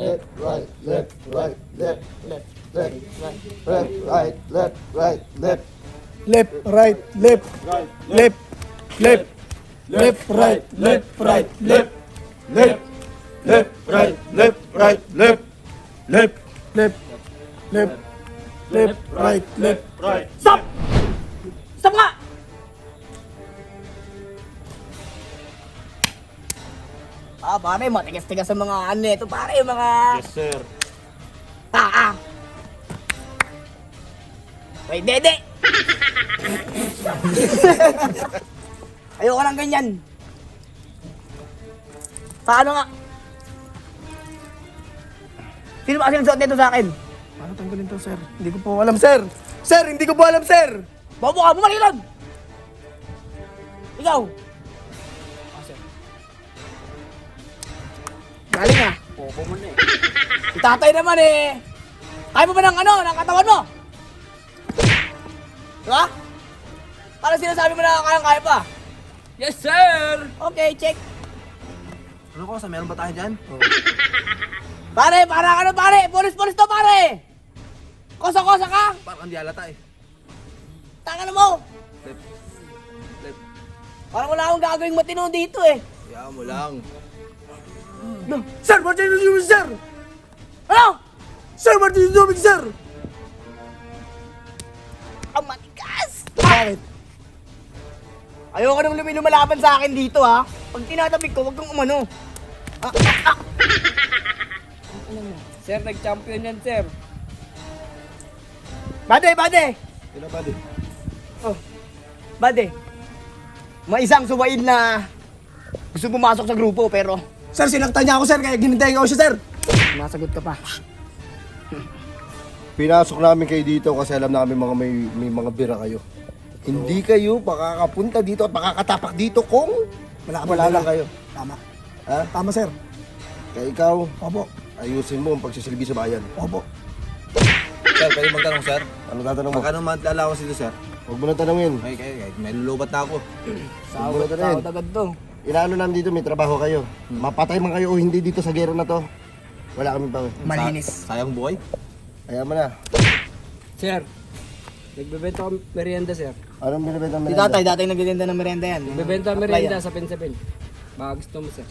left, right, left, right, left, left, left, left, right, left, right, left. Left, right, left, left, left, left, right, left, right, left, Left, left, right, left, right, left, left, left, left, left, right, left. right. Stop! Stop nga! Pare, matigas-tigas sa mga ano ito, pare, yung mga... Yes, sir. Wait, dede! Ayoko ng ganyan. Paano nga? Sino ba kasi nagsuot nito sa akin? Paano tanggalin to, sir? Hindi ko po alam, sir. Sir, hindi ko po alam, sir. Bobo ka, bumalik lang! Ikaw! Galing ah. Bobo mo na eh. Si tatay naman eh. Kaya mo ba ng ano, ng katawan mo? Diba? Para sinasabi mo na kayang-kaya pa? Yes, sir! Okay, check. Ano ko, sa meron ba tayo dyan? Pare, para ano pare? Polis-polis to pare! Kosa-kosa ka? Parang hindi alata eh. Tangan mo! Left. Left. Parang wala akong gagawing matino dito eh. Kaya mo lang. Sir, what are you doing, sir? Ano? Sir, what are you doing, sir? Ang matigas! Bakit? Ayoko nang lumalaban sa akin dito ha. Pag tinatabig ko, wag kang umano. Sir, nag-champion yan, sir. Bade, bade! Sino ba di? Oh, bade. May isang suwaid na gusto pumasok sa grupo pero Sir, sinaktan niya ako, sir, kaya ginintay ko siya, sir. masagot ka pa. Pinasok namin kayo dito kasi alam namin may mga bira kayo. Hindi kayo makakapunta dito at makakatapak dito kung wala lang kayo. Tama. Ha? Tama, sir. Kaya ikaw, Opo. ayusin mo ang pagsisilbi sa bayan. Opo. Sir, pwede magtanong, sir? Ano tatanong mo? Magkano monthly allowance dito, sir? Huwag mo na tanongin. Ay, may lulubat na ako. Sahod, Siguro na rin. sahod agad to. Inaano namin dito, may trabaho kayo. Mapatay man kayo o hindi dito sa gero na to. Wala kami pa. Malinis. Sayang buhay. Kaya mo na. Sir, nagbebenta ko merienda, sir. Anong binibenta mo? Si tatay, dati nagtitinda ng merienda yan. Nagbebenta Apply merienda yan. sa pen-sa-pen. Baka gusto mo, sir.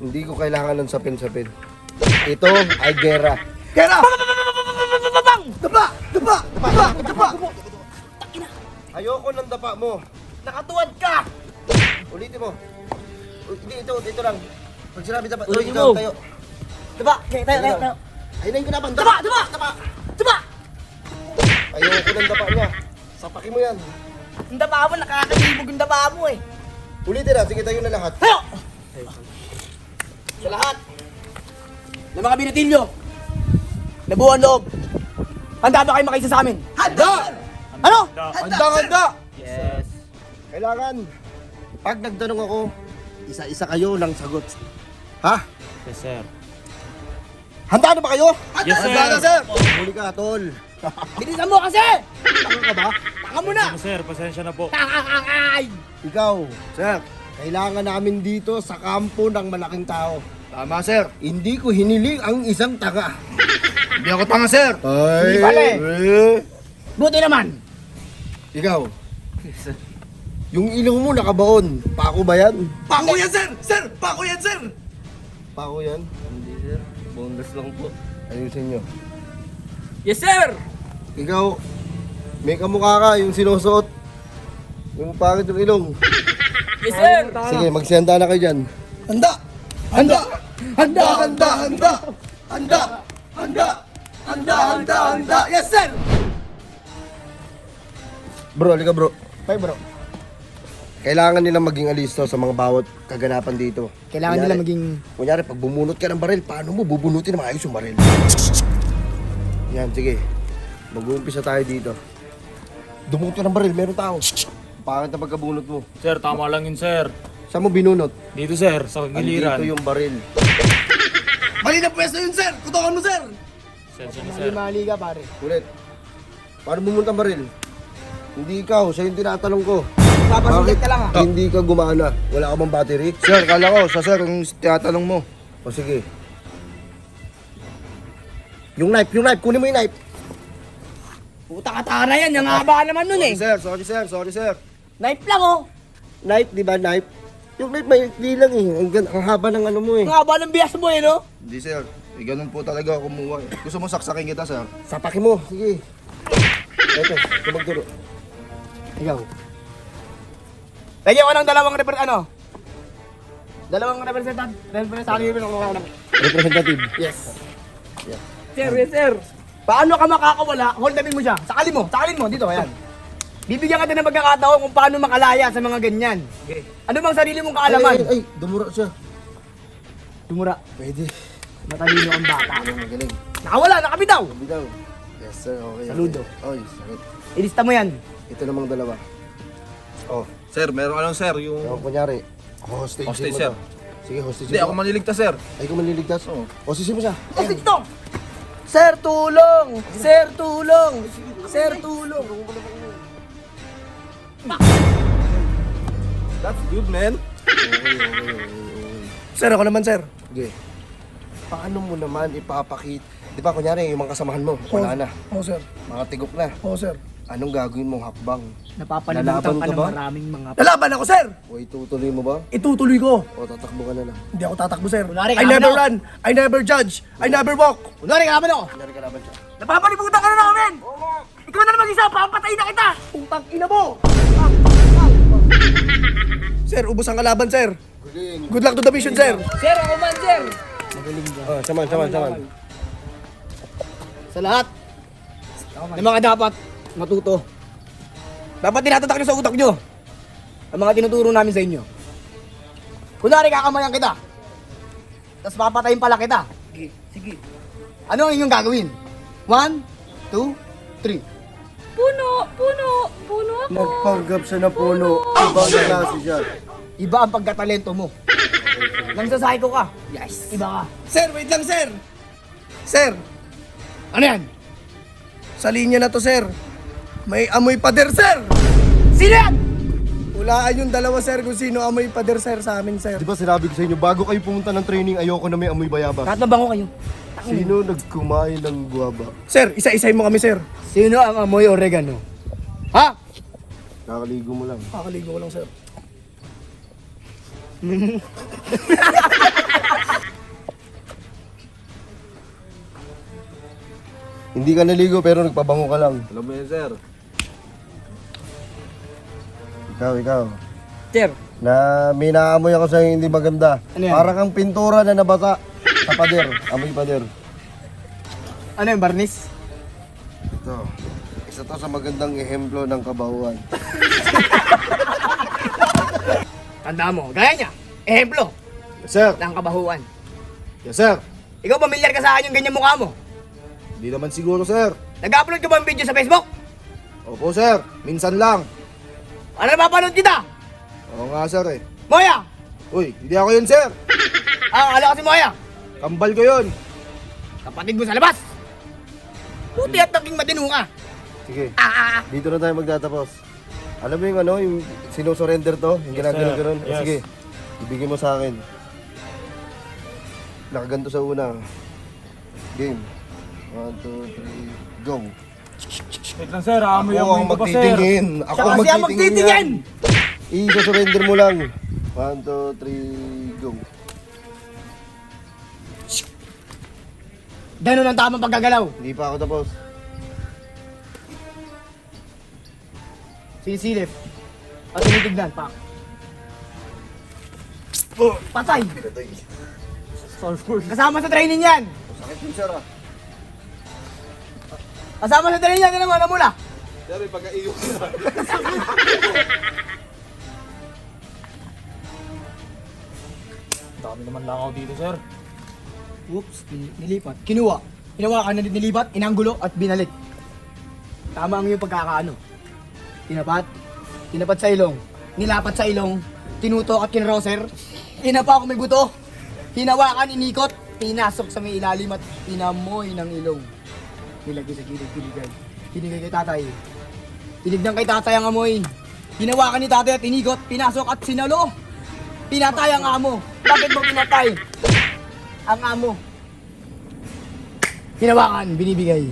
Hindi ko kailangan ng sapin-sapin. Ito ay gera. Kera! Babang! Dapa! Dapa! Dapa! Dapa! Ayoko ng dapa mo. Nakatuwad ka! Ulitin mo. Hindi, ito lang. Pag sinabi dapa, Ulitin ikaw mo. tayo. Diba? Okay, tayo. Ayun ko naman. Diba? Diba? Diba? Ayoko ng dapa niya. Sapakin mo yan. Yung daba mo, nakakalibog yung daba mo eh. Ulitin na. Sige tayo na lahat. Tayo! Sa lahat ng mga binatilyo, nabuhan loob, handa ba kayo makisa sa amin? Handa! Ano? Handa! Yes. Kailangan, pag nagtanong ako, isa-isa kayo ng sagot. Ha? Yes, sir. Handa na ba kayo? Yes, sir. Handa na, sir! Huli ka, tol. Bilisan mo kasi! Tanga ka ba? Taka mo na! Sir, pasensya na po. Ay! Ikaw, sir, kailangan namin dito sa kampo ng malaking tao. Tama, sir. Hindi ko hiniling ang isang tanga. Hindi ako tanga, sir. Ay, Hindi pala eh. Buti naman! Ikaw, yung ilong mo nakabaon. Pako ba yan? Pako yan, sir! Sir! Pako yan, sir! Pako yan? Hindi, sir. Boneless lang po. Ayusin nyo. Yes, sir! Ikaw, may kamukha ka, yung sinusuot. Yung pangit yung ilong. Yes, sir! Sige, magsihanda na kayo dyan. Handa! Handa! Handa! Handa! Handa! Handa! Handa! Handa! Handa! Handa! Yes, sir! Bro, halika bro. Bye bro. Kailangan nilang maging alisto sa mga bawat kaganapan dito. Kailangan nila maging... Kunyari, pag bumunot ka ng baril, paano mo bubunutin na maayos yung baril? Yan, sige. Mag-uumpisa tayo dito. Dumunot ka ng baril, meron tao. Pangit na pagkabunot mo. Sir, tama lang yun, sir. Saan mo binunot? Dito, sir, sa giliran. Andito yung baril. Mali na pwesto yun, sir! Kutokan mo, sir! Pasensya na, sir. Mali ka pare. Ulit. Paano bumunot ang baril? Hindi ikaw, siya yung tinatanong ko. Papasulit ka lang ah. Hindi ka gumana? Wala ka bang battery? Sir, kala ko, sa sir, yung tinatanong mo. O sige. Yung knife, kunin mo yung knife. Puta katana yan, yung haba naman nun eh. Sorry sir. Knife lang oh. Knife, di ba knife? Yung knife may hindi lang eh. Ang haba ng ano mo eh. Ang haba ng bias mo eh, no? Hindi sir. Ganun po talaga ako kumuha. Gusto mo saksakin kita sir? Sapakin mo, sige. Ito, magturo. Ikaw. Lagyan ko ng dalawang dalawang representative. Representative. Yes. Sir, yes sir. Paano ka makakawala? Hold upin mo siya. Sakalin mo. Dito, ayan. Bibigyan ka din ng pagkakataon kung paano makalaya sa mga ganyan. Okay. Ano bang sarili mong kaalaman? Ay, dumura siya. Tumura. Pwede. Matalino ang bata. Magaling. Nakawala, nakabitaw. Bitaw. Yes sir, okay. Saludo. Oy, sakit. Ilista mo yan. Ito namang dalawa. Oh, Sir, meron ano sir? Yung... kunyari. Hostage. Hostage, mo sir. to. Sige, hostage. Hindi, ako maniligtas sir. Ay, kung manliligtas. Oh. Hostage mo siya. Hostage to! Sir, tulong! Sir, tulong! Sir, tulong! That's good man. Sir, ako naman, sir. Sige. Paano mo naman ipapakita? Di ba, kunyari, yung mga kasamahan mo, wala na. Oo, sir. Mga tigok na. Oo, sir. Anong gagawin mong hakbang? Napapalimutan Lalaban ka ka ng ba? maraming mga... Lalaban ako, sir! O itutuloy mo ba? Itutuloy ko. O tatakbo ka na lang? Hindi ako tatakbo, sir. Kunwari, I kalaban never ako. run. I never judge. I never walk. Kunwari, kalaban ako! Kunyari ka laban siya. Napapalimutan ka na namin! Ikaw na naman isa, papatayin na kita! Putang ina mo! Sir, ubos ang kalaban, sir. Galing. Good luck to the mission, sir. Sir, ako man, sir! Oh, saman. Sa lahat ng mga dapat matuto. Dapat tinatatak nyo sa utak nyo ang mga tinuturo namin sa inyo. Kunwari kakamayan kita, tapos papatayin pala kita. Sige. Ano ang inyong gagawin? 1, 2, 3. Puno ako. Magpanggap siya na puno. Ibang klase siya. Iba ang pagkatalento mo. Nang sa psycho ka. Yes. Iba ka. Sir, wait lang, sir. Sir, Ano yan? sa linya na to, sir. May amoy pader, sir. Sino yan? Hulaan yung dalawa, sir, kung sino amoy pader, sir, sa amin, sir. Di ba sinabi ko sa inyo, bago kayo pumunta ng training, ayoko na may amoy bayabas. Kahit mabango kayo. Sino nagkumain ng guwaba? Sir, isa-isahin mo kami, sir. Sino ang amoy oregano? Ha? Nakaligo mo lang. Kakaligo ko lang, sir. Hindi ka naligo pero nagpabango ka lang. Alam mo yan sir. Ikaw. Sir, Na may naamoy ako sa'yo hindi maganda. Ano yan? Parang kang pintura na nabasa sa pader. Amoy pader. ano yung barnis? Ito. Isa to sa magandang ehemplo ng kabahuan. Tanda mo, gaya niya. Ehemplo Yes, sir. ng kabahuan. Yes, sir. Ikaw, pamilyar ka sa akin yung ganyan mukha mo. Hindi naman siguro, sir. Nag-upload ka ba ng video sa Facebook? Opo, sir. Minsan lang. Ano napapanood kita? Oo nga, sir eh. Moya! Uy, hindi ako yun, sir. Ala kasi Moya. Kambal ko yun. Kapatid mo sa labas. Puti at naging matino ka. Sige. Dito na tayo magtatapos. Alam mo yung ano, yung sinusurrender to? Yung ginagano sir. ganun? Yes. Sige. Ibigay mo sa akin. Nakaganto sa una. Game. 1, 2, 3, go. Wait lang sir, amoy Ako ang ko pa sir. magtitingin. Ako Siya ang kasi ang magtitingin. magtitingin! I-surrender mo lang. 1, 2, 3, go. Ganun ang tamang paggagalaw. Hindi pa ako tapos. Sinisilip. At tinitignan, pak. Patay! Kasama sa training yan! Sakit yun, sir ah. Kasama sa training yan, ano mo, ano mula? Sir, may pagka-iyo ko na. Dami naman lang ako dito sir. Oops, nilipat. Kinuha. Hinawa ka na nilipat, inanggulo at binalik. Tama ang iyong pagkakaano. Tinapat. Tinapat sa ilong. Nilapat sa ilong. Tinutok at kinroser. Tinapa ako may buto. Hinawakan, inikot. Pinasok sa may ilalim at pinamoy ng ilong. Nilagay sa gilid, binigay. Binigay kay tatay. Tinignan kay tatay ang amoy. Hinawakan ni tatay at inikot. Pinasok at sinalo. Pinatay ang amo. Bakit mo pinatay? Ang amo. hinawakan, binibigay.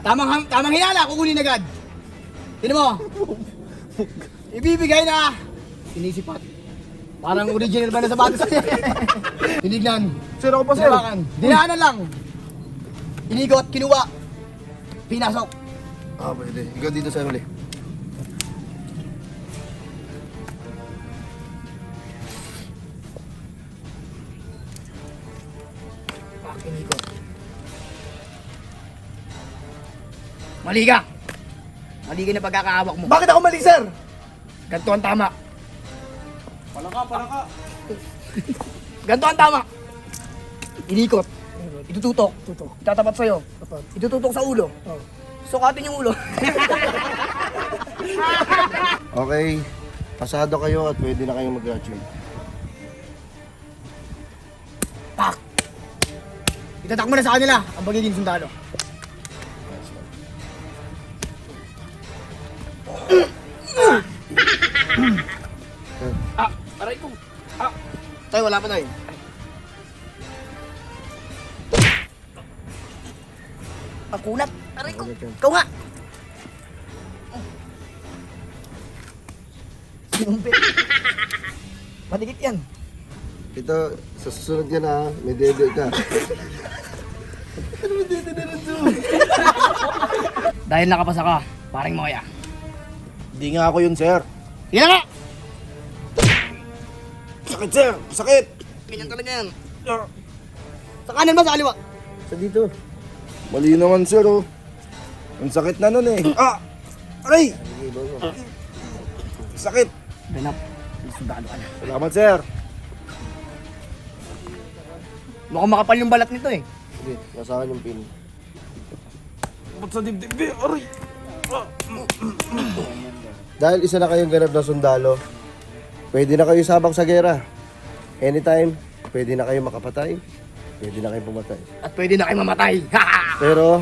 Tamang hinala, kukunin agad. Tingnan mo. Ibibigay na. Sinisipat. Parang original ba na sapatos? Tinignan. Sir, ako pa, sir. Hinawakan. Dinaanan lang. Inigot, kinuha. Pinasok. Ah, pwede. Ikaw dito sa huli. Inigot. Mali ka. Mali ka na pagkakahawak mo. Bakit ako mali, sir? Ganto ang tama. Palaka. Ganto ang tama. Inikot. Itututok. Itatapat sa'yo. Itututok sa ulo. Sukatin yung ulo. Okay. Pasado kayo at pwede na kayong mag-graduate. Pak! Itatak mo na sa kanila ang pagiging sundalo. Aray ko. Tayo, wala pa tayo. Ang kunat. Aray ko. Ikaw nga. Sinumpit. Matikit yan. Ito, sa susunod ka na, may dede ka. Dahil nakapasa ka, paring moya. Hindi nga ako yun, sir. Sige na nga! Sakit, sir! Sakit! Ganyan talaga yan. Sa kanan ba, sa kaliwa? Sa dito. Mali naman, sir, oh. Ang sakit na nun, eh. Ah! Aray! Sakit! Ganap. Sundalo ka na. Salamat, sir. Mukhang makapal yung balat nito eh. Sige, nasa akin yung pin. Ba't sa dibdib? Aray! Dahil isa na kayong ganap na sundalo, pwede na kayo sabak sa gera. Anytime, pwede na kayo makapatay, pwede na kayo pumatay. At pwede na kayo mamatay. Pero,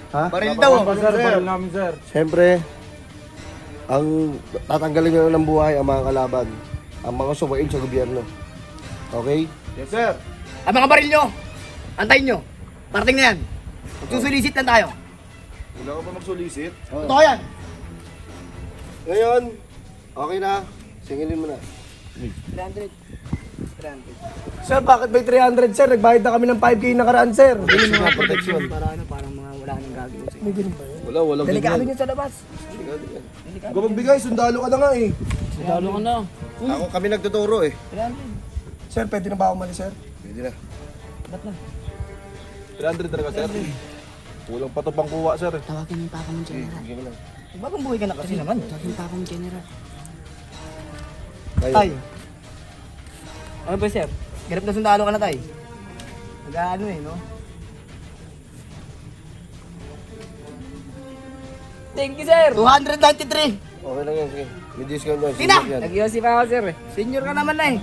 Baril daw. Sir, baril namin, sir. siyempre, ang tatanggalin nyo ng buhay ang mga kalaban, ang mga suwain sa gobyerno. Okay? Yes, sir. Ang mga baril nyo, antayin nyo. Parating na yan. Magsusulisit lang tayo. Wala ka pa magsulisit? Totoo yan. Ngayon, okay na. Singilin mo na. 300. Sir, bakit may 300, sir? Nagbayad na kami ng 5K nakaraan, sir. Yung mga protection. Para ano, parang mga wala nang gagawin sa'yo. May ganun ba yun? Wala Delikado nyo sa labas. Huwag ka magbigay, sundalo ka na nga, eh. Sundalo ka na. Ako kami nagtuturo eh. 300. Sir, pwede na ba ako mali, sir? Pwede na. Ba't na? 300 talaga, sir. Kulang pa to pang kuha, sir. Tawagin mo yung papa mong general. Sige mo lang. Bagong buhay ka na kasi naman. Tawagin mo yung papa mong general. Tay. Ano ba sir? Ganap na sundalo ka na tay. Nag-ano eh, no? Thank you sir! 293! Okay lang yan, sige. May discount yan. Tina! Sige yan. Nag-iosip ako sir eh. Senior ka naman na eh.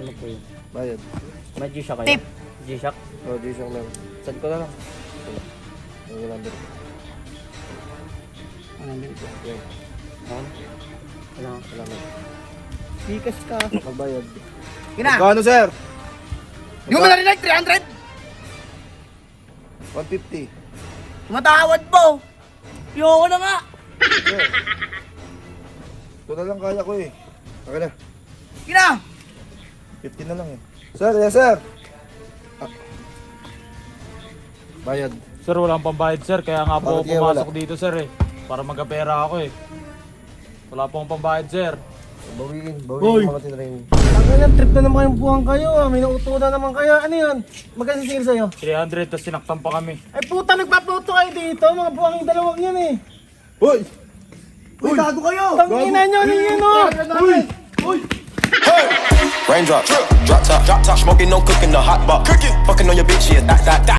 Ano po yun? Bayad. May G-Shock kayo? Tip! G-Shock? Oh, discount lang. Send ko na lang. Ang number. Okay. Salamat. Sikas ka. Magbayad. Tina! Kano, sir? Di mo narinig? 300? 150. Matawad po! Yoko na nga! Ito na lang kaya ko, eh. Okay na. Tina! 50 na lang, eh. Sir, yes, sir. Bayad. Sir, walang pambayad, sir. Kaya nga po ako Bakit kaya pumasok wala? dito, sir, eh. Para magkapera ako, eh. Wala pong pambayad, sir. Bawiin Hoy! yung mga tinrain. Ang ganyan, trip na naman yung buwang kayo. May nauto na naman kayo. Ano yun? Magkano singil sa'yo? 300, tapos sinaktan pa kami. Ay puta, nagpaputo kayo dito. Mga buwang yung dalawang yan eh. Hoy! Uy, gago kayo! Tangina nyo, ano yun o? Uy! Raindrop, drop top, smoking, no cooking, the hot box. Fucking on your bitch, yeah, that.